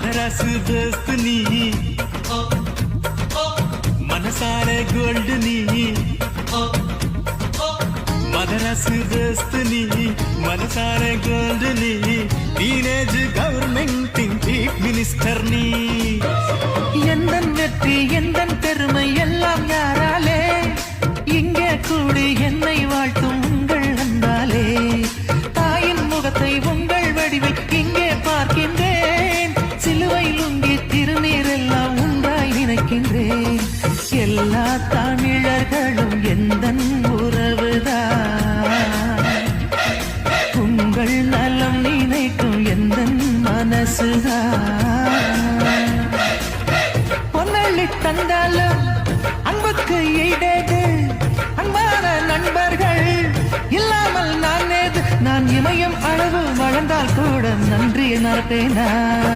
மதராசு தோஸ்து நீ மனசார கோல்டு நீ மதராசு தோஸ்து நீ மனசார கோல்டு நீ டீனேஜ் கவர்மெண்டின் சீஃப் மினிஸ்டர் நீ எந்தன் வெற்றி எந்தன் பெருமை எல்லாம் யாராலே இங்கே கூடி என்னை வாழ்த்தும் உங்கள் அன்பாலே தாயின் முகத்தை உங்கள் வடிவில் இங்கே பார்க்கின்றேன் சிலுவை லுங்கி திருநீர் எல்லாம் ஒன்றாய் நினைக்கின்றேன் எல்லா தமிழர்களும் எந்தன் உறவுதான் உங்கள் நலம் நினைக்கும் எந்தன் மனசுதான் பொன்னள்ளி தந்தாலும் அன்புக்கு ஈடேது அன்பான நண்பர்கள் இல்லாமல் நான் ஏது நான் இமயம் அளவு வளர்ந்தால் கூட நன்றியை மறப்பேனா